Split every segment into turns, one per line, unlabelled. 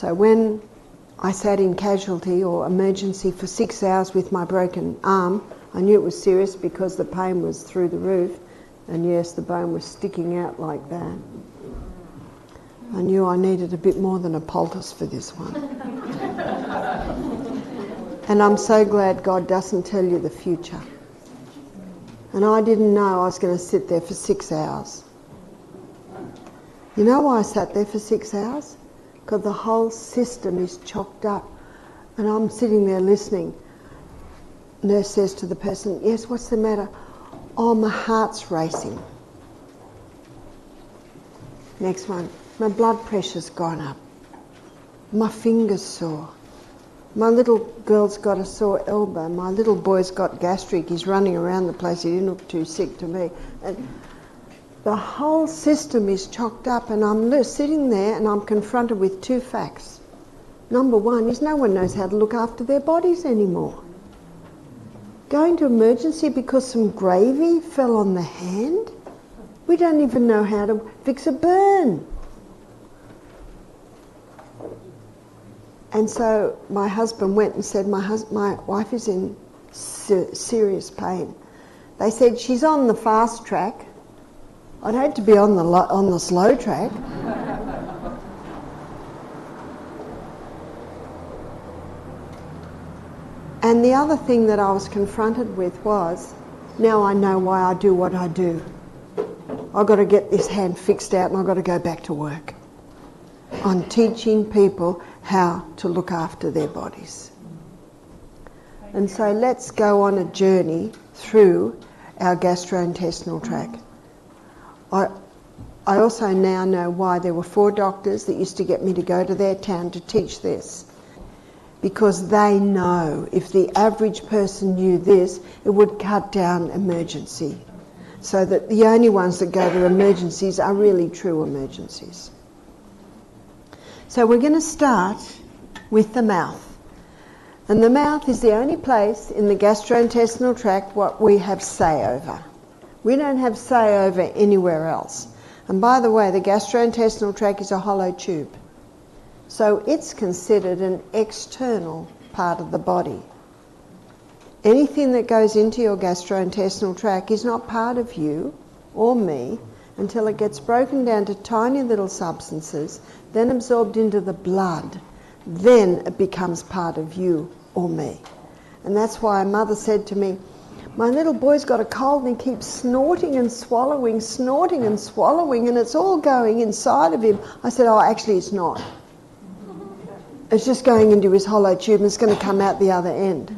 So when I sat in casualty or emergency for 6 hours with my broken arm, I knew it was serious because the pain was through the roof, and yes, the bone was sticking out like that. I knew I needed a bit more than a poultice for this one. And I'm so glad God doesn't tell you the future. And I didn't know I was going to sit there for 6 hours. You know why I sat there for 6 hours? Because the whole system is chocked up. And I'm sitting there listening. Nurse says to the person, yes, what's the matter? Oh, my heart's racing. Next one, my blood pressure's gone up. My finger's sore. My little girl's got a sore elbow. My little boy's got gastric. He's running around the place. He didn't look too sick to me. And the whole system is chocked up, and I'm sitting there and I'm confronted with two facts. Number one is no one knows how to look after their bodies anymore. Going to emergency because some gravy fell on the hand? We don't even know how to fix a burn. And so my husband went and said, my wife is in serious pain. They said, she's on the fast track. I'd hate to be on the slow track. And the other thing that I was confronted with was, now I know why I do what I do. I've got to get this hand fixed out and I've got to go back to work on teaching people how to look after their bodies. And so let's go on a journey through our gastrointestinal tract. I also now know why there were 4 doctors that used to get me to go to their town to teach this. Because they know if the average person knew this, it would cut down emergency. So that the only ones that go to emergencies are really true emergencies. So we're going to start with the mouth. And the mouth is the only place in the gastrointestinal tract what we have say over. We don't have say over anywhere else. And by the way, the gastrointestinal tract is a hollow tube. So it's considered an external part of the body. Anything that goes into your gastrointestinal tract is not part of you or me until it gets broken down to tiny little substances, then absorbed into the blood. Then it becomes part of you or me. And that's why a mother said to me, my little boy's got a cold and he keeps snorting and swallowing, and it's all going inside of him. I said, oh, actually it's not. It's just going into his hollow tube and it's going to come out the other end.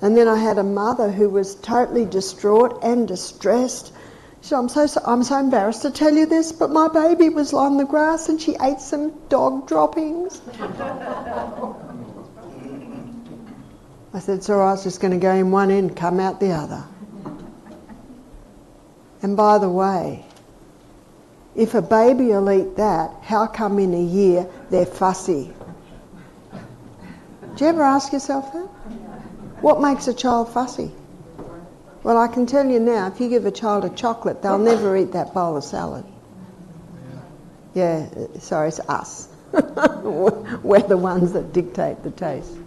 And then I had a mother who was totally distraught and distressed. She said, I'm so embarrassed to tell you this, but my baby was on the grass and she ate some dog droppings. I said, it's all right, it's just going to go in one end, come out the other. And by the way, if a baby will eat that, how come in a year they're fussy? Do you ever ask yourself that? What makes a child fussy? Well, I can tell you now, if you give a child a chocolate, they'll never eat that bowl of salad. Yeah, sorry, it's us. We're the ones that dictate the taste.